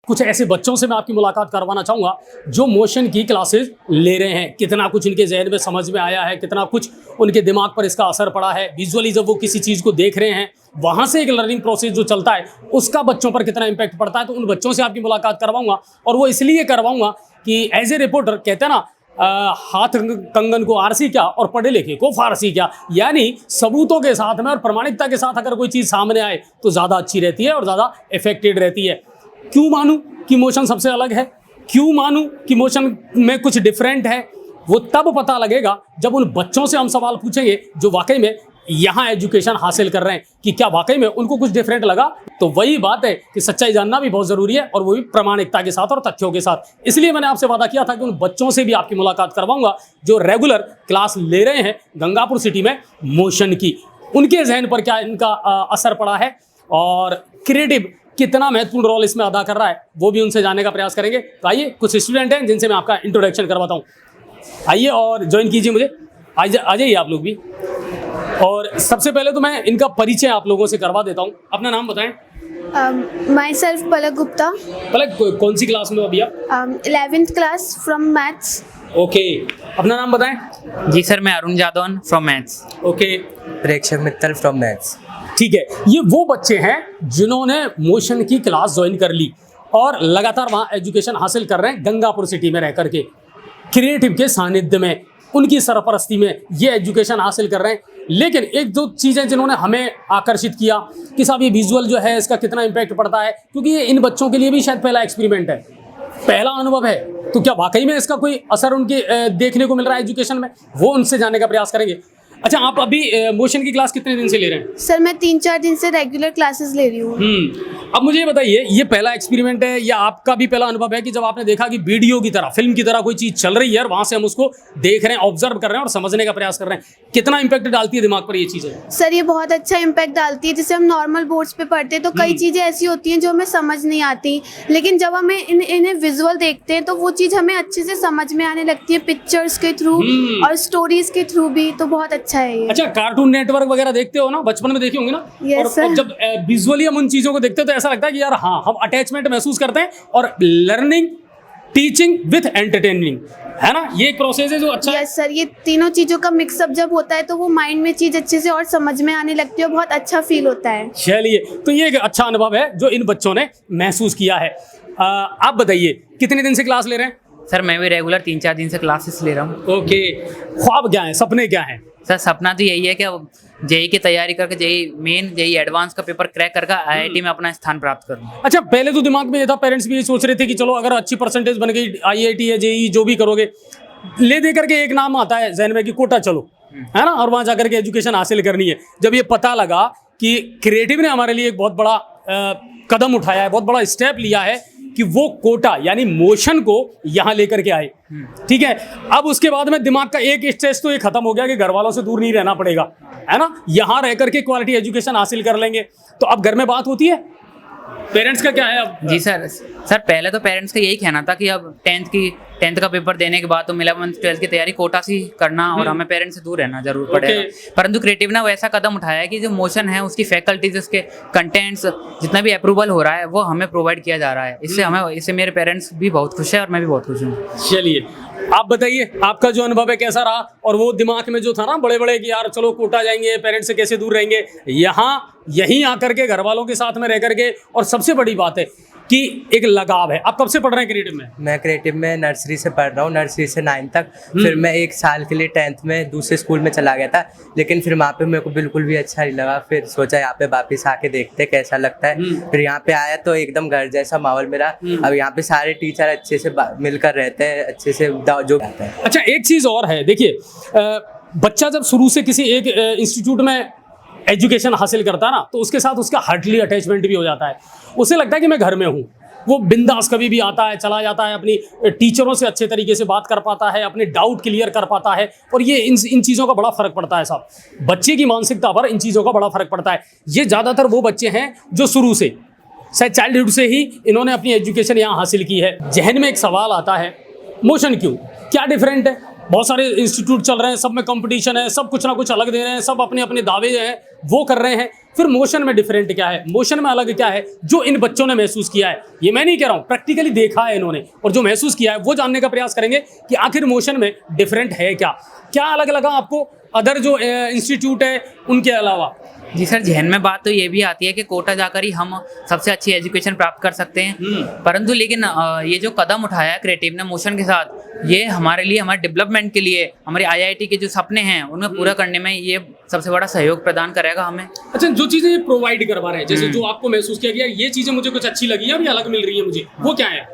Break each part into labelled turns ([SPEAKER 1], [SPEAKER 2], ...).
[SPEAKER 1] कुछ ऐसे बच्चों से मैं आपकी मुलाकात करवाना चाहूँगा जो मोशन की क्लासेस ले रहे हैं। कितना कुछ इनके जहन में समझ में आया है, कितना कुछ उनके दिमाग पर इसका असर पड़ा है। विजुअली जब वो किसी चीज़ को देख रहे हैं, वहाँ से एक लर्निंग प्रोसेस जो चलता है उसका बच्चों पर कितना इम्पैक्ट पड़ता है। तो उन बच्चों से आपकी मुलाकात करवाऊँगा, और वो इसलिए करवाऊँगा कि एज ए रिपोर्टर कहते हैं ना, हाथ कंगन को आरसी क्या और पढ़े लिखे को फारसी क्या। यानी सबूतों के साथ में और प्रामाणिकता के साथ अगर कोई चीज़ सामने आए तो ज़्यादा अच्छी रहती है और ज़्यादा इफेक्टिव रहती है। क्यों मानूं कि मोशन सबसे अलग है, क्यों मानूं कि मोशन में कुछ डिफरेंट है, वो तब पता लगेगा जब उन बच्चों से हम सवाल पूछेंगे जो वाकई में यहाँ एजुकेशन हासिल कर रहे हैं कि क्या वाकई में उनको कुछ डिफरेंट लगा। तो वही बात है कि सच्चाई जानना भी बहुत ज़रूरी है, और वो भी प्रामाणिकता के साथ और तथ्यों के साथ। इसलिए मैंने आपसे वादा किया था कि उन बच्चों से भी आपकी मुलाकात करवाऊंगा जो रेगुलर क्लास ले रहे हैं गंगापुर सिटी में मोशन की। उनके जहन पर क्या इनका असर पड़ा है और क्रिएटिव कितना महत्वपूर्ण रोल इसमें अदा कर रहा है, वो भी उनसे जानने का प्रयास करेंगे। तो आइए, कुछ स्टूडेंट हैं जिनसे मैं आपका इंट्रोडक्शन करवाता हूँ। आइए और ज्वाइन कीजिए मुझे, आ जाइए आप लोग भी। और सबसे पहले तो मैं इनका परिचय आप लोगों से करवा देता हूँ। अपना नाम बताएं।
[SPEAKER 2] माई सेल्फ पलक गुप्ता।
[SPEAKER 1] पलक, कौन सी क्लास में हो अभी आप?
[SPEAKER 2] 11th class from maths.
[SPEAKER 1] Okay, अपना नाम बताएं।
[SPEAKER 3] जी सर, मैं Arun Jadaun from maths.
[SPEAKER 1] Okay,
[SPEAKER 4] प्रेक्षक मित्तल फ्रॉम मैथ्स।
[SPEAKER 1] ठीक है। ये वो बच्चे हैं जिन्होंने मोशन की क्लास ज्वाइन कर ली और लगातार वहाँ एजुकेशन हासिल कर रहे हैं गंगापुर सिटी में रह करके, क्रिएटिव के सानिध्य में, उनकी सरपरस्ती में ये एजुकेशन हासिल कर रहे हैं। लेकिन एक दो चीज़ें जिन्होंने हमें आकर्षित किया कि साहब ये विजुअल जो है इसका कितना इम्पैक्ट पड़ता है, क्योंकि ये इन बच्चों के लिए भी शायद पहला एक्सपेरिमेंट है, पहला अनुभव है। तो क्या वाकई में इसका कोई असर उनके देखने को मिल रहा है एजुकेशन में, वो उनसे जानने का प्रयास करेंगे। अच्छा, आप अभी मोशन की क्लास कितने दिन से ले रहे हैं?
[SPEAKER 2] सर मैं 3-4 दिन से रेगुलर क्लासेस ले रही हूँ।
[SPEAKER 1] अब मुझे ये बताइए, ये पहला एक्सपेरिमेंट है या आपका भी पहला अनुभव है कि जब आपने देखा कि वीडियो की तरह, फिल्म की तरह कोई चीज़ चल रही है और वहाँ से हम उसको देख रहे हैं, ऑब्जर्व कर रहे हैं और समझने का प्रयास कर रहे हैं, कितना इम्पैक्ट डालती है दिमाग पर ये चीज़ें?
[SPEAKER 2] सर ये बहुत अच्छा इम्पैक्ट डालती है। जैसे हम नॉर्मल बोर्ड्स पे पढ़ते हैं तो कई चीज़ें ऐसी होती हैं जो हमें समझ नहीं आती, लेकिन जब हमें इन्हें विजुअल देखते हैं तो वो चीज़ हमें अच्छे से समझ में आने लगती है, पिक्चर्स के थ्रू और स्टोरीज के थ्रू भी। तो बहुत अच्छा है ये।
[SPEAKER 1] अच्छा, कार्टून नेटवर्क वगैरह देखते हो ना, बचपन में देखे होंगे ना?
[SPEAKER 2] Yes,
[SPEAKER 1] और
[SPEAKER 2] sir.
[SPEAKER 1] जब विजुअली हम उन चीज़ों को देखते हैं तो ऐसा लगता है कि यार हाँ, हम अटैचमेंट महसूस करते हैं। और लर्निंग, टीचिंग विथ एंटरटेनिंग, है ना, ये एक प्रोसेस है जो अच्छा है।
[SPEAKER 2] यस सर, ये तीनों चीज़ों का मिक्सअप जब होता है तो वो माइंड में चीज़ अच्छे से और समझ में आने लगती है, बहुत अच्छा फील होता है।
[SPEAKER 1] चलिए, तो ये एक अच्छा अनुभव है जो इन बच्चों ने महसूस किया है। आप बताइए, कितने दिन से क्लास ले रहे हैं?
[SPEAKER 3] सर मैं भी रेगुलर 3-4 दिन से क्लासेस ले रहा हूँ।
[SPEAKER 1] ओके, ख्वाब क्या है, सपने क्या हैं?
[SPEAKER 3] सर सपना तो यही है कि अब जेई की तैयारी करके, जेई एडवांस का पेपर क्रैक करके आईआईटी में अपना स्थान प्राप्त करूँ।
[SPEAKER 1] अच्छा, पहले तो दिमाग में ये था, पेरेंट्स भी ये सोच रहे थे कि चलो अगर अच्छी परसेंटेज बन गई, आईआईटी है, जेई जो भी करोगे, ले दे करके एक नाम आता है जहन में कि कोटा चलो, है ना, और वहाँ जाकर के एजुकेशन हासिल करनी है। जब ये पता लगा कि क्रिएटिव ने हमारे लिए एक बहुत बड़ा कदम उठाया है, बहुत बड़ा स्टेप लिया है कि वो कोटा यानी मोशन को यहाँ लेकर के आए, ठीक है, अब उसके बाद में दिमाग का एक स्ट्रेस तो ये खत्म हो गया कि घर वालों से दूर नहीं रहना पड़ेगा, है ना, यहाँ रह करके क्वालिटी एजुकेशन हासिल कर लेंगे। तो अब घर में बात होती है, पेरेंट्स का क्या है अब?
[SPEAKER 3] जी सर पहले तो पेरेंट्स का यही कहना था कि अब 10th का पेपर देने के बाद तो 11th 12th की तैयारी कोटा से करना और हमें पेरेंट्स से दूर रहना जरूर पड़ेगा। परंतु क्रिएटिव ने वैसा कदम उठाया है कि जो मोशन है उसकी फैकल्टीज, उसके कंटेंट्स, जितना भी अप्रूवल हो रहा है वो हमें प्रोवाइड किया जा रहा है। इससे मेरे पेरेंट्स भी बहुत खुश है और मैं भी बहुत खुश हूँ।
[SPEAKER 1] चलिए, आप बताइए आपका जो अनुभव है कैसा रहा, और वो दिमाग में जो था ना बड़े बड़े कि यार चलो कोटा जाएंगे, पेरेंट्स से कैसे दूर रहेंगे, यहीं आकर के घर वालों के साथ में रह करके, और सबसे बड़ी बात है कि एक लगाव है। आप कब से पढ़ रहे हैं क्रिएटिव में?
[SPEAKER 4] मैं क्रिएटिव में नर्सरी से पढ़ रहा हूँ, नर्सरी से 9th तक। फिर मैं 1 साल के लिए 10th में दूसरे स्कूल में चला गया था, लेकिन फिर वहाँ पे मेरे को बिल्कुल भी अच्छा नहीं लगा। फिर सोचा यहाँ पे वापस आके देखते कैसा लगता है। फिर यहाँ पे आया तो एकदम घर जैसा माहौल मेरा। अब यहाँ पे सारे टीचर अच्छे से मिलकर रहते हैं, अच्छे से जो आता है।
[SPEAKER 1] अच्छा, एक चीज़ और है, देखिए, बच्चा जब शुरू से किसी एक इंस्टीट्यूट में एजुकेशन हासिल करता है ना, तो उसके साथ उसका हार्टली अटैचमेंट भी हो जाता है। उसे लगता है कि मैं घर में हूँ। वो बिंदास कभी भी आता है, चला जाता है, अपनी टीचरों से अच्छे तरीके से बात कर पाता है, अपने डाउट क्लियर कर पाता है, और ये इन चीज़ों का बड़ा फ़र्क पड़ता है साहब। बच्चे की मानसिकता पर इन चीज़ों का बड़ा फ़र्क पड़ता है। ये ज़्यादातर वो बच्चे हैं जो शुरू से, शायद चाइल्डहुड से ही इन्होंने अपनी एजुकेशन यहाँ हासिल की है। जहन में एक सवाल आता है, मोशन क्यों, क्या डिफरेंट है? बहुत सारे इंस्टीट्यूट चल रहे हैं, सब में कंपटीशन है, सब कुछ ना कुछ अलग दे रहे हैं, सब अपने अपने दावे हैं वो कर रहे हैं, फिर मोशन में डिफरेंट क्या है, मोशन में अलग क्या है, जो इन बच्चों ने महसूस किया है। ये मैं नहीं कह रहा हूँ, प्रैक्टिकली देखा है इन्होंने और जो महसूस किया है वो जानने का प्रयास करेंगे कि आखिर मोशन में डिफरेंट है क्या, क्या अलग लगा आपको अदर जो इंस्टीट्यूट है उनके अलावा।
[SPEAKER 3] जी सर, जहन में बात तो ये भी आती है कि कोटा जाकर ही हम सबसे अच्छी एजुकेशन प्राप्त कर सकते हैं, परंतु लेकिन ये जो कदम उठाया है क्रिएटिव ने मोशन के साथ, ये हमारे लिए, हमारे डेवलपमेंट के लिए, हमारे आईआईटी के जो सपने हैं उन्हें पूरा करने में ये सबसे बड़ा सहयोग प्रदान करेगा हमें।
[SPEAKER 1] अच्छा, जो चीजें ये प्रोवाइड करवा रहे हैं, जैसे जो आपको महसूस किया गया ये चीजें मुझे कुछ अच्छी लगी है, अभी अलग मिल रही है मुझे, वो क्या है?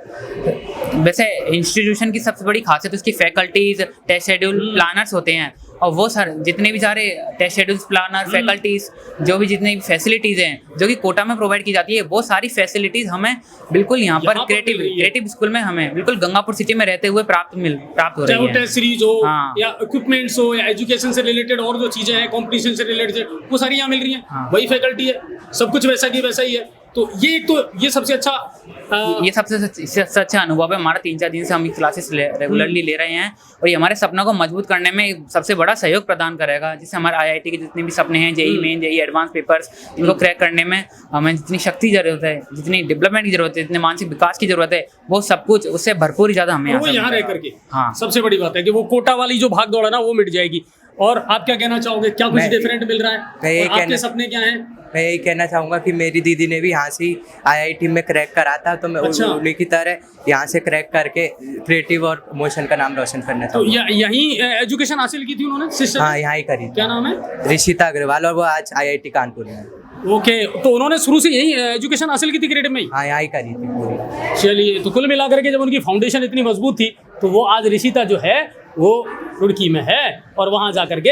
[SPEAKER 3] वैसे इंस्टीट्यूशन की सबसे बड़ी खासियत उसकी फैकल्टीज, टेस्ट शेड्यूल, प्लानर्स होते हैं, और वो सर जितने भी सारे टेस्ट शेड्यूल्स, प्लानर, फैकल्टीज, जो भी जितनी फैसिलिटीज़ हैं जो कि कोटा में प्रोवाइड की जाती है, वो सारी फैसिलिटीज़ हमें बिल्कुल यहाँ पर क्रिएटिव स्कूल में हमें बिल्कुल गंगापुर सिटी में रहते हुए प्राप्त हो रही है।
[SPEAKER 1] चाहे टेस्ट सीरीज हो,
[SPEAKER 3] हाँ,
[SPEAKER 1] या इक्विपमेंट्स हो, या एजुकेशन से रिलेटेड और जो चीजें हैं, कॉम्पिटिशन से रिलेटेड, वो सारी यहाँ मिल रही हैं।
[SPEAKER 3] हाँ,
[SPEAKER 1] वही फैकल्टी है, सब कुछ वैसा की वैसा ही है। तो ये सबसे अच्छा
[SPEAKER 3] ये सबसे अच्छा अनुभव है हमारा। 3-4 दिन से हम क्लासेस रेगुलरली ले रहे हैं और ये हमारे सपनों को मजबूत करने में सबसे बड़ा सहयोग प्रदान करेगा, जिससे हमारे आईआईटी के जितने भी सपने हैं, JEE Main, JEE advance papers, इनको क्रैक करने में हमें जितनी शक्ति की जरूरत है, जितनी डेवलपमेंट की जरूरत है, जितने मानसिक विकास की जरूरत है, वो सब कुछ उससे भरपूर ही ज़्यादा हमें
[SPEAKER 1] यहाँ रह करके।
[SPEAKER 3] हाँ,
[SPEAKER 1] सबसे बड़ी बात है कि वो कोटा वाली जो भाग दौड़ है ना वो मिट जाएगी। और आप क्या कहना चाहोगे, क्या कुछ डिफरेंट मिल रहा है, आपके सपने क्या हैं?
[SPEAKER 4] मैं यही कहना चाहूँगा कि मेरी दीदी ने भी यहाँ से आईआईटी में क्रैक करा था, तो मैं उन्हीं की तरह यहाँ से क्रैक करके क्रिएटिव और मोशन का नाम रोशन करना चाहूँगा।
[SPEAKER 1] तो यहीं एजुकेशन हासिल की थी उन्होंने, सिस्टर?
[SPEAKER 4] हाँ, यहाँ ही करी।
[SPEAKER 1] क्या नाम है?
[SPEAKER 4] ऋषिता अग्रवाल, और वो आज आईआईटी कानपुर में है।
[SPEAKER 1] ओके, तो उन्होंने शुरू से यही एजुकेशन हासिल की थी क्रिएटिव में ही?
[SPEAKER 4] हाँ, यहाँ ही करी थी पूरी।
[SPEAKER 1] चलिए, तो कुल मिलाकर के जब उनकी फाउंडेशन इतनी मजबूत थी तो वो आज ऋषिता जो है वो रुड़की में है और वहाँ जा करके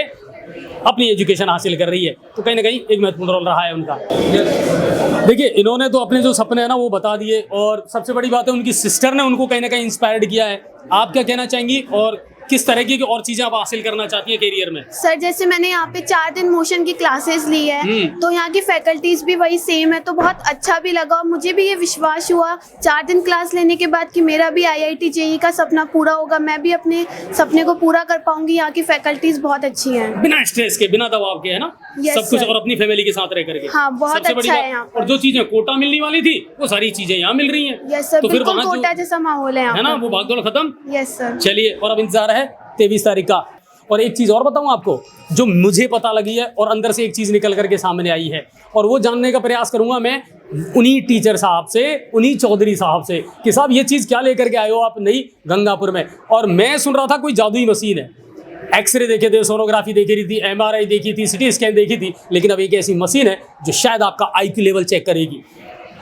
[SPEAKER 1] अपनी एजुकेशन हासिल कर रही है। तो कहीं ना कहीं एक महत्वपूर्ण रोल रहा है उनका। देखिए, इन्होंने तो अपने जो सपने हैं ना वो बता दिए, और सबसे बड़ी बात है उनकी सिस्टर ने उनको कहीं ना कहीं इंस्पायर्ड किया है। आप क्या कहना चाहेंगी और किस तरह की और चीजें आप हासिल करना चाहती हैं करियर में?
[SPEAKER 2] सर, जैसे मैंने यहाँ पे 4 दिन मोशन की क्लासेस ली है, तो यहाँ की फैकल्टीज भी वही सेम है, तो बहुत अच्छा भी लगा और मुझे भी ये विश्वास हुआ 4 दिन क्लास लेने के बाद कि मेरा भी आईआईटी जेईई का सपना पूरा होगा, मैं भी अपने सपने को पूरा कर पाऊंगी। यहाँ की फैकल्टीज बहुत अच्छी हैं,
[SPEAKER 1] बिना स्ट्रेस के, बिना दबाव के, है ना?
[SPEAKER 2] Yes,
[SPEAKER 1] सब कुछ,
[SPEAKER 2] sir.
[SPEAKER 1] और अपनी फैमिली के साथ रह करके।
[SPEAKER 2] हाँ, बहुत अच्छा है यहाँ।
[SPEAKER 1] और जो चीजें कोटा मिलने वाली थी वो सारी चीजें यहाँ मिल रही हैं।
[SPEAKER 2] यस सर,
[SPEAKER 1] तो फिर
[SPEAKER 2] बिल्कुल कोटा जैसा माहौल है यहाँ,
[SPEAKER 1] है ना? वो भागदौड़ खत्म।
[SPEAKER 2] Yes sir.
[SPEAKER 1] चलिए, और अब इंतजार है 23 तारीख का। और एक चीज़ और बताऊं आपको, जो मुझे पता लगी है और अंदर से एक चीज़ निकल करके सामने आई है, और वो जानने का प्रयास करूंगा मैं उन्हीं टीचर साहब से, उन्हीं चौधरी साहब से, कि साहब ये चीज़ क्या लेकर के आए हो आप नई गंगापुर में। और मैं सुन रहा था कोई जादुई मशीन है, एक्सरे देखे थे, सोनोग्राफी देखी रही थी, एमआरआई देखी थी, सिटी स्कैन देखी थी, लेकिन अब एक ऐसी मशीन है जो शायद आपका IQ लेवल चेक करेगी,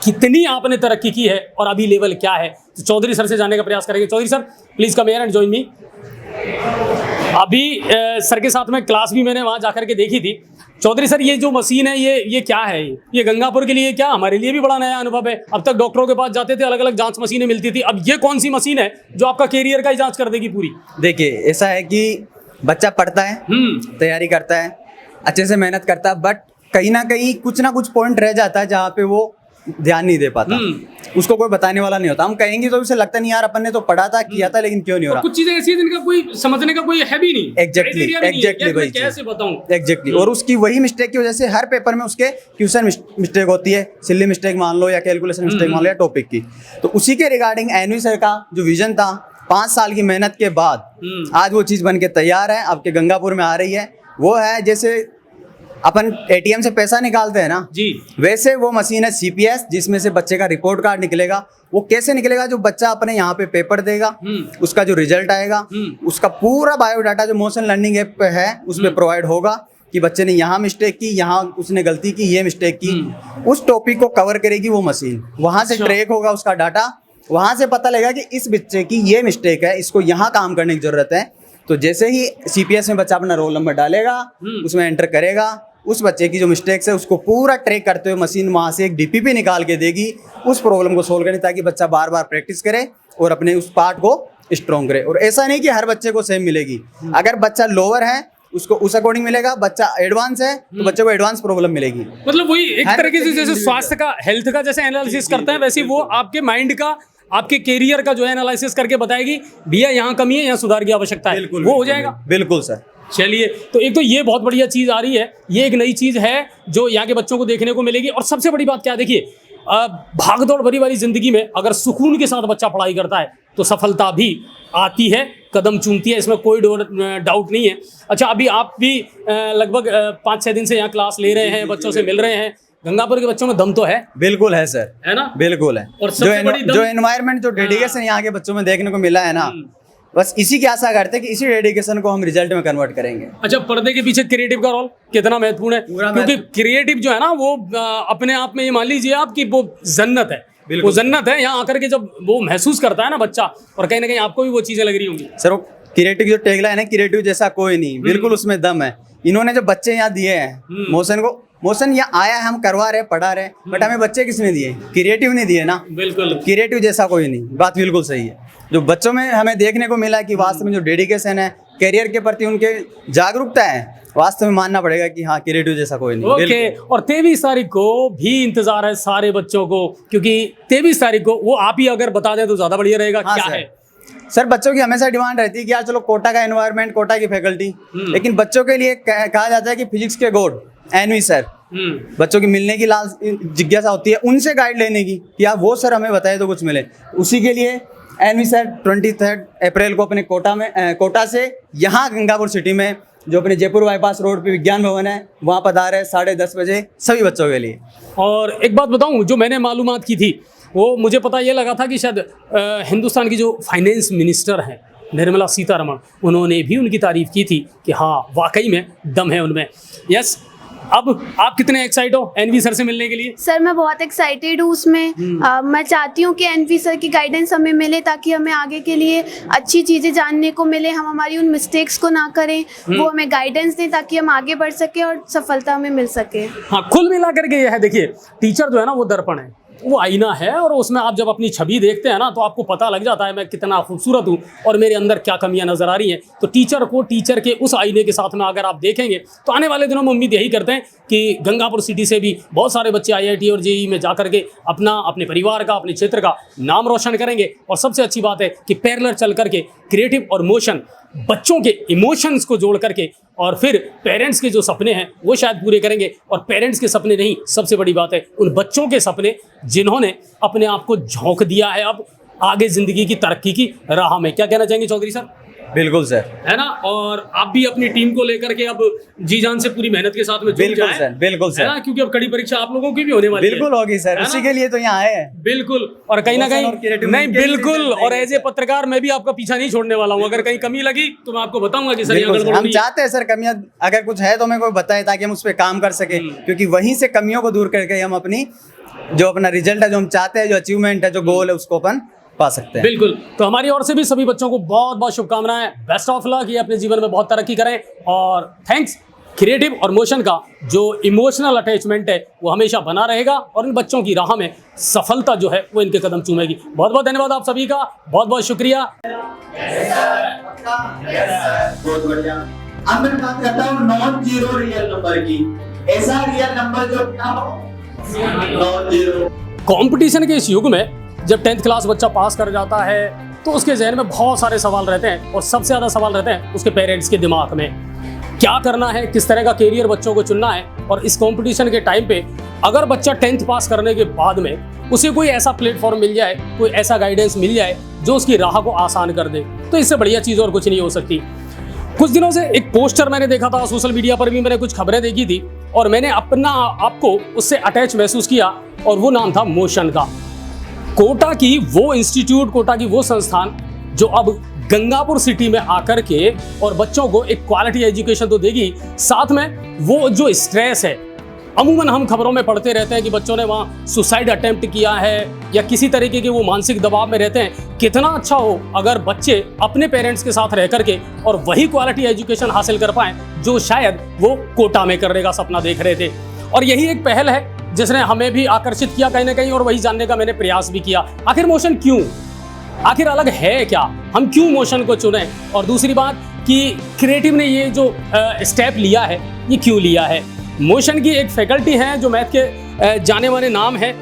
[SPEAKER 1] कितनी आपने तरक्की की है और अभी लेवल क्या है। तो चौधरी सर से जानने का प्रयास करेंगे। Chaudhary sir, please come here and join me. अभी सर के साथ में क्लास भी मैंने वहाँ जाकर के देखी थी। चौधरी सर, ये जो मशीन है ये क्या है? ये गंगापुर के लिए क्या, हमारे लिए भी बड़ा नया अनुभव है। अब तक डॉक्टरों के पास जाते थे, अलग अलग जांच मशीनें मिलती थी, अब ये कौन सी मशीन है जो आपका कैरियर का ही जांच कर देगी पूरी?
[SPEAKER 5] देखिए, ऐसा है कि बच्चा पढ़ता है, तैयारी करता है, अच्छे से मेहनत करता है, बट कहीं ना कहीं कुछ ना कुछ पॉइंट रह जाता है जहाँ पे वो ध्यान नहीं दे पाता, उसको कोई बताने वाला नहीं होता। हम कहेंगे तो उसे लगता नहीं यार अपन ने तो पढ़ा था, किया था, लेकिन क्यों नहीं हो रहा।
[SPEAKER 1] कुछ चीजें ऐसी हैं जिनका कोई समझने का कोई है भी नहीं।
[SPEAKER 5] एग्जैक्टली वही
[SPEAKER 1] कैसे बताऊं?
[SPEAKER 5] एग्जैक्टली, और उसकी वही मिस्टेक की वजह से हर पेपर में उसके क्वेश्चन मिस्टेक होती है, सिली मिस्टेक मान लो या कैलकुलेशन मिस्टेक मान लो या टॉपिक की। तो उसी के रिगार्डिंग एनवी सर का जो विजन था 5 साल की मेहनत के बाद आज वो चीज़ बन के तैयार है, आपके गंगापुर में आ रही है। वो है जैसे अपन ATM से पैसा निकालते हैं ना
[SPEAKER 1] जी,
[SPEAKER 5] वैसे वो मशीन है CPS, जिसमें से बच्चे का रिपोर्ट कार्ड निकलेगा। वो कैसे निकलेगा? जो बच्चा अपने यहाँ पे पेपर देगा, उसका जो रिजल्ट आएगा, उसका पूरा बायोडाटा जो मोशन लर्निंग ऐप पे है उस पर प्रोवाइड होगा कि बच्चे ने यहाँ मिस्टेक की, यहाँ उसने गलती की, ये मिस्टेक की। उस टॉपिक को कवर करेगी वो मशीन, वहाँ से ट्रैक होगा उसका डाटा, वहाँ से पता लगेगा कि इस बच्चे की ये मिस्टेक है, इसको यहाँ काम करने की जरूरत है। तो जैसे ही CPS में बच्चा अपना रोल नंबर डालेगा, उसमें एंटर करेगा, उस बच्चे की जो मिस्टेक्स है उसको पूरा ट्रैक करते हुए मशीन वहाँ से एक DPP निकाल के देगी उस प्रॉब्लम को सोल्व करने, ताकि बच्चा बार बार प्रैक्टिस करे और अपने उस पार्ट को स्ट्रॉन्ग करे। और ऐसा नहीं कि हर बच्चे को सेम मिलेगी, अगर बच्चा लोअर है उसको उस अकॉर्डिंग मिलेगा, बच्चा एडवांस है तो बच्चे को एडवांस प्रॉब्लम मिलेगी।
[SPEAKER 1] मतलब वही एक तरीके से जैसे स्वास्थ्य का, हेल्थ का जैसे एनालिसिस करते हैं, वैसे वो आपके माइंड का, आपके कैरियर का जो है एनालिसिस करके बताएगी भैया यहाँ कमी है, यहाँ सुधार की आवश्यकता है, वो हो जाएगा।
[SPEAKER 5] बिल्कुल सर।
[SPEAKER 1] चलिए, तो एक तो ये बहुत बढ़िया चीज़ आ रही है, ये एक नई चीज़ है जो यहाँ के बच्चों को देखने को मिलेगी। और सबसे बड़ी बात क्या है, देखिए भागदौड़ भरी वाली जिंदगी में अगर सुकून के साथ बच्चा पढ़ाई करता है तो सफलता भी आती है, कदम चूमती है, इसमें कोई डाउट नहीं है। अच्छा, अभी आप भी लगभग 5-6 दिन से यहाँ क्लास ले रहे हैं, बच्चों से मिल रहे हैं। गंगापुर के बच्चों में दम तो है?
[SPEAKER 5] बिल्कुल है सर,
[SPEAKER 1] है ना?
[SPEAKER 5] बिल्कुल है।
[SPEAKER 1] और सबसे बड़ी
[SPEAKER 5] जो एनवायरनमेंट, जो डेडिकेशन यहाँ के बच्चों में देखने को मिला है ना, बस इसी की आशा करते हैं कि इसी डेडिकेशन को हम रिजल्ट में कन्वर्ट करेंगे।
[SPEAKER 1] अच्छा, पर्दे के पीछे क्रिएटिव का रोल कितना महत्वपूर्ण है? क्योंकि क्रिएटिव जो है ना वो अपने आप में ये मान लीजिए आप कि वो जन्नत है, वो जन्नत है। यहाँ आकर के जब वो महसूस करता है ना बच्चा, और कहीं ना कहीं आपको भी वो चीजें लग रही होंगी।
[SPEAKER 5] सर, वो क्रिएटिव जो टैगलाइन है, क्रिएटिव जैसा कोई नहीं, बिल्कुल उसमें दम है। इन्होंने जो बच्चे यहाँ दिए हैं मोशन को, मोशन यहाँ आया है, हम करवा रहे, पढ़ा रहे, बट हमें बच्चे किसने दिए? क्रिएटिव ने दिए ना।
[SPEAKER 1] बिल्कुल,
[SPEAKER 5] क्रिएटिव जैसा कोई नहीं, बात बिल्कुल सही है। जो बच्चों में हमें देखने को मिला कि वास्तव में जो डेडिकेशन है, करियर के प्रति उनके जागरूकता है, वास्तव में मानना पड़ेगा कि हाँ, क्रिएटिव जैसा कोई नहीं।
[SPEAKER 1] ओके, और 23 तारीख को भी इंतजार है सारे बच्चों को, क्योंकि 23 तारीख को वो आप ही अगर बता दें तो ज्यादा बढ़िया रहेगा।
[SPEAKER 5] हाँ,
[SPEAKER 1] क्या
[SPEAKER 5] सर
[SPEAKER 1] है?
[SPEAKER 5] सर, बच्चों की हमेशा डिमांड रहती है कि यार चलो कोटा का एनवायरनमेंट, कोटा की फैकल्टी, लेकिन बच्चों के लिए कहा जाता है कि फिजिक्स के गॉड एनवी सर, बच्चों की मिलने की लाल जिज्ञासा होती है, उनसे गाइड लेने की कि यार वो सर हमें बताए तो कुछ मिले। उसी के लिए एनवी सर 23 अप्रैल को अपने कोटा से यहाँ गंगापुर सिटी में जो अपने जयपुर बाईपास रोड पे विज्ञान भवन है, वहाँ पधार है 10:30 बजे सभी बच्चों के लिए।
[SPEAKER 1] और एक बात बताऊं, जो मैंने मालूमात की थी वो मुझे पता ये लगा था कि शायद हिंदुस्तान की जो फाइनेंस मिनिस्टर हैं निर्मला सीतारमण, उन्होंने भी उनकी तारीफ की थी कि हाँ वाकई में दम है उनमें। यस, अब आप कितने एक्साइट हो एनवी सर से मिलने के लिए?
[SPEAKER 2] सर, मैं बहुत एक्साइटेड हूँ उसमें। मैं चाहती हूँ कि एनवी सर की गाइडेंस हमें मिले ताकि हमें आगे के लिए अच्छी चीज़ें जानने को मिले, हम हमारी उन मिस्टेक्स को ना करें, वो हमें गाइडेंस दें ताकि हम आगे बढ़ सकें और सफलता हमें मिल सके।
[SPEAKER 1] हाँ, कुल मिला करके यह है, देखिए टीचर जो है ना वो दर्पण है, वो आईना है, और उसमें आप जब अपनी छवि देखते हैं ना तो आपको पता लग जाता है मैं कितना खूबसूरत हूँ और मेरे अंदर क्या कमियां नजर आ रही हैं। तो टीचर को टीचर के उस आईने के साथ में अगर आप देखेंगे तो आने वाले दिनों में उम्मीद यही करते हैं कि गंगापुर सिटी से भी बहुत सारे बच्चे IIT और JEE में जा करके अपने परिवार का, अपने क्षेत्र का नाम रोशन करेंगे। और सबसे अच्छी बात है कि पैरेलल चल करके क्रिएटिव और मोशन बच्चों के इमोशंस को जोड़ करके और फिर पेरेंट्स के जो सपने हैं वो शायद पूरे करेंगे। और पेरेंट्स के सपने नहीं, सबसे बड़ी बात है उन बच्चों के सपने जिन्होंने अपने आप को झोंक दिया है अब आगे जिंदगी की तरक्की की राह में। क्या कहना चाहेंगे चौधरी सर?
[SPEAKER 5] बिल्कुल सर,
[SPEAKER 1] है ना। और आप भी अपनी टीम को लेकर के अब जी जान से पूरी मेहनत के साथ में जुट
[SPEAKER 5] बिल्कुल
[SPEAKER 1] जाएं,
[SPEAKER 5] सर, बिल्कुल सर,
[SPEAKER 1] है ना, क्योंकि अब कड़ी परीक्षा आप लोगों की भी होने वाली है।
[SPEAKER 5] बिल्कुल होगी सर, उसी के लिए तो यहाँ आए हैं।
[SPEAKER 1] बिल्कुल, और कहीं ना कहीं नहीं, बिल्कुल, और एज ए पत्रकार मैं भी आपका पीछा नहीं छोड़ने वाला हूँ। अगर कहीं कमी लगी तो मैं आपको बताऊंगा कि सर यहाँ गड़बड़ हो
[SPEAKER 5] हम
[SPEAKER 1] रही है।
[SPEAKER 5] चाहते हैं सर कमियां अगर कुछ है तो हमें कोई बताए ताकि हम उस पर काम कर सके, क्योंकि वहीं से कमियों को दूर करके हम अपनी जो अपना रिजल्ट है, जो हम चाहते हैं, जो अचीवमेंट है, जो गोल है, उसको अपन पा सकते हैं।
[SPEAKER 1] बिल्कुल, तो हमारी ओर से भी सभी बच्चों को बहुत बहुत शुभकामनाएं, बेस्ट ऑफ लक, ये अपने जीवन में बहुत तरक्की करें। और थैंक्स, क्रिएटिव और मोशन का जो इमोशनल अटैचमेंट है वो हमेशा बना रहेगा और इन बच्चों की राह में सफलता जो है वो इनके कदम चूमेगी। बहुत बहुत धन्यवाद आप सभी का, बहुत बहुत शुक्रिया।
[SPEAKER 6] बहुत बढ़िया। अब मैं बात करता हूँ नॉन जीरो रियल नंबर की। ऐसा रियल नंबर जो क्या हो, नॉन जीरो।
[SPEAKER 1] कंपटीशन के इस युग में जब 10th क्लास बच्चा पास कर जाता है तो उसके जहन में बहुत सारे सवाल रहते हैं और सबसे ज़्यादा सवाल रहते हैं उसके पेरेंट्स के दिमाग में। क्या करना है, किस तरह का कैरियर बच्चों को चुनना है। और इस कंपटीशन के टाइम पे अगर बच्चा 10th पास करने के बाद में उसे कोई ऐसा प्लेटफॉर्म मिल जाए, कोई ऐसा गाइडेंस मिल जाए जो उसकी राह को आसान कर दे, तो इससे बढ़िया चीज़ और कुछ नहीं हो सकती। कुछ दिनों से एक पोस्टर मैंने देखा था, सोशल मीडिया पर भी मैंने कुछ खबरें देखी थी और मैंने अपना आपको उससे अटैच महसूस किया और वो नाम था मोशन का। कोटा की वो इंस्टीट्यूट, कोटा की वो संस्थान जो अब गंगापुर सिटी में आकर के और बच्चों को एक क्वालिटी एजुकेशन तो देगी, साथ में वो जो स्ट्रेस है, अमूमन हम खबरों में पढ़ते रहते हैं कि बच्चों ने वहाँ सुसाइड अटेम्प्ट किया है या किसी तरीके के वो मानसिक दबाव में रहते हैं। कितना अच्छा हो अगर बच्चे अपने पेरेंट्स के साथ रह करके और वही क्वालिटी एजुकेशन हासिल कर पाएं जो शायद वो कोटा में करने का सपना देख रहे थे। और यही एक पहल है जिसने हमें भी आकर्षित किया कहीं ना कहीं और वही जानने का मैंने प्रयास भी किया। आखिर मोशन क्यों, आखिर अलग है क्या, हम क्यों मोशन को चुने। और दूसरी बात कि क्रिएटिव ने ये जो स्टेप लिया है ये क्यों लिया है। मोशन की एक फैकल्टी है जो मैथ के जाने माने नाम है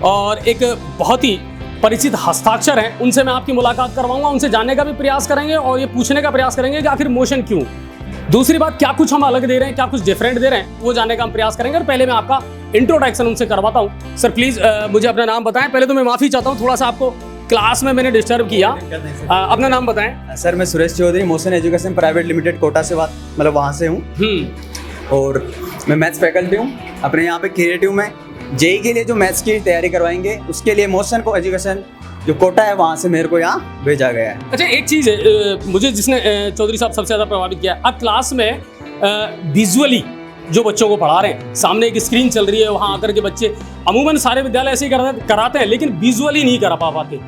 [SPEAKER 1] और एक बहुत ही परिचित हस्ताक्षर हैं, उनसे मैं आपकी मुलाकात करवाऊंगा, उनसे जानने का भी प्रयास करेंगे और ये पूछने का प्रयास करेंगे कि आखिर मोशन क्यों। दूसरी बात, क्या कुछ हम अलग दे रहे हैं, क्या कुछ डिफरेंट दे रहे हैं, वो जानने का हम प्रयास करेंगे। और पहले मैं आपका इंट्रोडक्शन उनसे करवाता हूँ। सर प्लीज मुझे अपना नाम बताएं। पहले तो मैं माफी चाहता हूँ, थोड़ा सा आपको क्लास में मैंने डिस्टर्ब किया। अपना नाम बताएं।
[SPEAKER 5] सर मैं Suresh Chaudhary, Motion Education Private Limited Kota से मतलब वहाँ से हूँ, और मैं मैथ्स फैकल्टी हूँ। अपने यहाँ पे क्रिएटिव में जेई के लिए जो मैथ्स की तैयारी करवाएंगे, उसके लिए मोशन को एजुकेशन जो कोटा है वहाँ से मेरे को यहाँ भेजा गया है।
[SPEAKER 1] अच्छा, एक चीज़ है मुझे जिसने चौधरी साहब सबसे ज़्यादा प्रभावित किया, अब क्लास में विजुअली जो बच्चों को पढ़ा रहे हैं, सामने एक स्क्रीन चल रही है, वहाँ आकर के बच्चे अमूमन सारे विद्यालय ऐसे ही कराते हैं, लेकिन विजुअली नहीं करा पाते।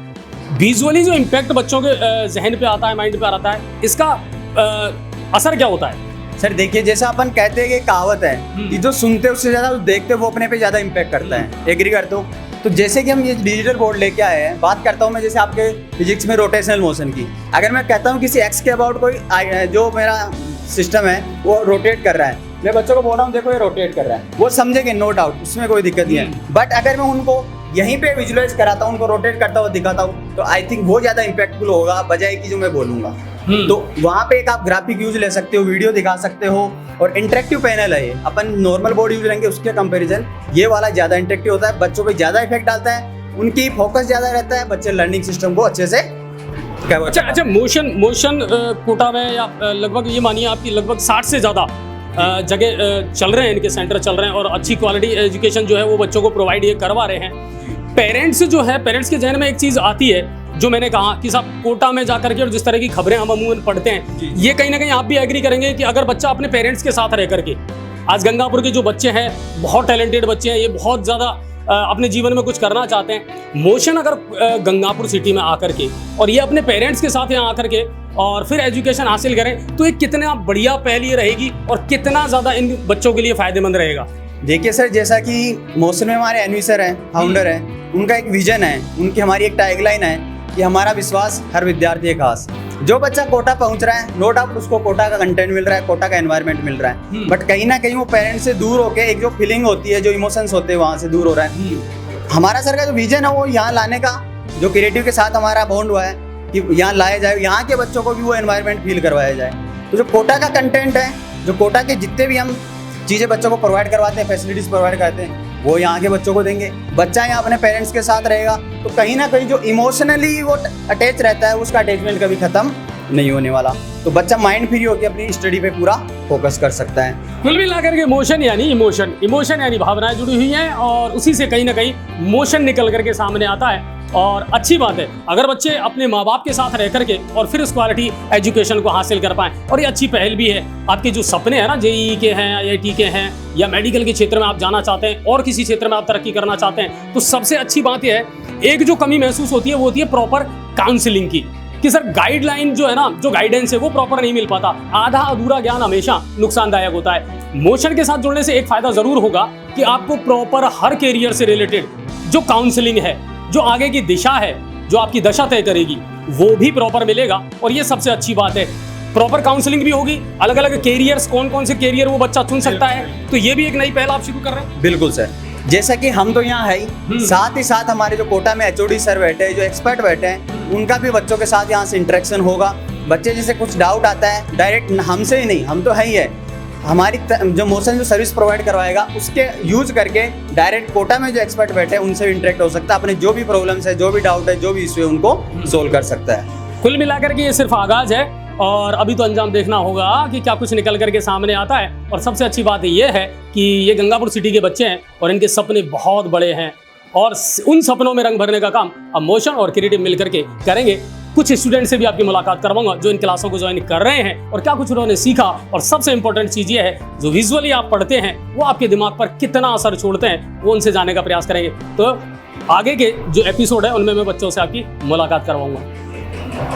[SPEAKER 1] विजुअली जो इम्पैक्ट बच्चों के जहन पे आता है, माइंड पे आता है, इसका असर क्या होता है?
[SPEAKER 5] सर देखिए, जैसा अपन कहते हैं कि कहावत है कि जो सुनते उससे ज़्यादा देखते वो अपने पे ज़्यादा इम्पैक्ट करता है। एग्री करते हो? तो जैसे कि हम ये डिजिटल बोर्ड लेके आए हैं, बात करता हूँ मैं जैसे आपके फिजिक्स में रोटेशनल मोशन की। अगर मैं कहता हूँ किसी एक्स के अबाउट कोई जो मेरा सिस्टम है वो रोटेट कर रहा है, मैं बच्चों को बोल रहा हूँ देखो ये रोटेट कर रहा है, वो समझेंगे, नो डाउट, उसमें कोई दिक्कत नहीं है। बट अगर मैं उनको यहीं पे विजुअलाइज कराता हूँ, उनको रोटेट करता हुआ दिखाता हूँ, तो आई थिंक वो ज़्यादा इम्पैक्टफुल होगा बजाय कि जो मैं बोलूँगा। तो वहाँ पे एक आप ग्राफिक यूज ले सकते हो, वीडियो दिखा सकते हो, और इंटरेक्टिव पैनल है ये। अपन नॉर्मल बोर्ड यूज लेंगे उसके कंपैरिजन ये वाला ज़्यादा इंटरेक्टिव होता है, बच्चों पे ज़्यादा इफेक्ट डालता है, उनकी फोकस ज़्यादा रहता है, बच्चे लर्निंग सिस्टम को अच्छे से
[SPEAKER 1] अच्छा, मोशन कोटा में या लगभग ये मानिए आपकी लगभग 60 से ज़्यादा जगह चल रहे हैं, इनके सेंटर चल रहे हैं, और अच्छी क्वालिटी एजुकेशन जो है वो बच्चों को प्रोवाइड ये करवा रहे हैं। पेरेंट्स जो है, पेरेंट्स के जहन में एक चीज़ आती है जो मैंने कहा कि साहब कोटा में जाकर के और जिस तरह की खबरें हम अमूमन पढ़ते हैं, ये कहीं ना कहीं आप भी एग्री करेंगे कि अगर बच्चा अपने पेरेंट्स के साथ रह करके, आज गंगापुर के जो बच्चे हैं बहुत टैलेंटेड बच्चे हैं, ये बहुत ज़्यादा अपने जीवन में कुछ करना चाहते हैं, मोशन अगर गंगापुर सिटी में आकर के और ये अपने पेरेंट्स के साथ यहाँ आकर के और फिर एजुकेशन हासिल करें, तो ये कितना बढ़िया पहल ये रहेगी और कितना ज़्यादा इन बच्चों के लिए फ़ायदेमंद रहेगा।
[SPEAKER 5] देखिए सर, जैसा कि मोशन में हमारे एनवी सर हैं, फाउंडर हैं, उनका एक विजन है, उनकी हमारी एक टैगलाइन है कि हमारा विश्वास हर विद्यार्थी है खास। जो बच्चा कोटा पहुंच रहा है, नो डाउट उसको कोटा का कंटेंट मिल रहा है, कोटा का एनवायरनमेंट मिल रहा है, बट कहीं ना कहीं वो पेरेंट्स से दूर होके एक जो फीलिंग होती है, जो इमोशंस होते हैं, वहाँ से दूर हो रहा है। हमारा सर का जो विजन है वो यहाँ लाने का, जो क्रिएटिव के साथ हमारा बॉन्ड हुआ है कि यहाँ लाया जाए, यहाँ के बच्चों को भी वो एनवायरनमेंट फील करवाया जाए। तो जो कोटा का कंटेंट है, जो कोटा के जितने भी हम चीज़ें बच्चों को प्रोवाइड करवाते हैं, फैसिलिटीज़ प्रोवाइड करते हैं, वो यहाँ के बच्चों को देंगे। बच्चा यहाँ अपने पेरेंट्स के साथ रहेगा, तो कहीं ना कहीं जो इमोशनली वो अटैच रहता है, उसका अटैचमेंट कभी ख़त्म नहीं होने वाला। तो बच्चा माइंड फ्री होकर अपनी स्टडी पे पूरा फोकस कर सकता है।
[SPEAKER 1] कुल मिलाकर के मोशन यानी इमोशन यानी भावनाएं जुड़ी हुई हैं, और उसी से कहीं ना कहीं मोशन निकल करके सामने आता है। और अच्छी बात है अगर बच्चे अपने माँ बाप के साथ रह करके और फिर उस क्वालिटी एजुकेशन को हासिल कर पाएँ, और ये अच्छी पहल भी है। आपके जो सपने हैं ना, जेईई के हैं, IIT के हैं, या मेडिकल के क्षेत्र में आप जाना चाहते हैं और किसी क्षेत्र में आप तरक्की करना चाहते हैं, तो सबसे अच्छी बात यह है, एक जो कमी महसूस होती है वो होती है प्रॉपर काउंसलिंग की, कि सर गाइडलाइन जो है ना, जो गाइडेंस है वो प्रॉपर नहीं मिल पाता। आधा अधूरा ज्ञान हमेशा नुकसानदायक होता है। मोशन के साथ जुड़ने से एक फायदा जरूर होगा कि आपको प्रॉपर हर कैरियर से रिलेटेड जो काउंसलिंग है, जो आगे की दिशा है, जो आपकी दशा तय करेगी, वो भी प्रॉपर मिलेगा। और ये सबसे अच्छी बात है, प्रॉपर काउंसलिंग भी होगी। अलग अलग कैरियर्स, कौन कौन से कैरियर वो बच्चा चुन सकता है, तो ये भी एक नई पहल आप शुरू कर रहे हैं।
[SPEAKER 5] बिल्कुल सर, जैसा कि हम तो यहाँ है ही, साथ ही साथ हमारे जो कोटा में HOD सर बैठे हैं, जो एक्सपर्ट बैठे हैं, उनका भी बच्चों के साथ यहाँ से इंटरेक्शन होगा। बच्चे जैसे कुछ डाउट आता है, डायरेक्ट हमसे ही नहीं, हम तो है ही है, हमारी जो मोशन जो सर्विस प्रोवाइड करवाएगा उसके यूज करके डायरेक्ट कोटा में जो एक्सपर्ट बैठे हैं उनसे इंटरेक्ट हो सकता है, अपने जो भी प्रॉब्लम्स है, जो भी डाउट है, जो भी इश्यू है, उनको सोल्व कर सकता है।
[SPEAKER 1] कुल मिलाकर के ये सिर्फ आगाज है, और अभी तो अंजाम देखना होगा कि क्या कुछ निकल करके सामने आता है। और सबसे अच्छी बात ये है कि ये गंगापुर सिटी के बच्चे हैं और इनके सपने बहुत बड़े हैं, और उन सपनों में रंग भरने का काम अब मोशन और क्रिएटिव मिलकर के करेंगे। कुछ स्टूडेंट से भी आपकी मुलाकात करवाऊंगा जो इन क्लासों को ज्वाइन कर रहे हैं और क्या कुछ उन्होंने सीखा। और सबसे इंपॉर्टेंट चीज़ ये है, जो विजुअली आप पढ़ते हैं वो आपके दिमाग पर कितना असर छोड़ते हैं, वो उनसे जानने का प्रयास करेंगे। तो आगे के जो एपिसोड है उनमें मैं बच्चों से आपकी मुलाकात करवाऊंगा।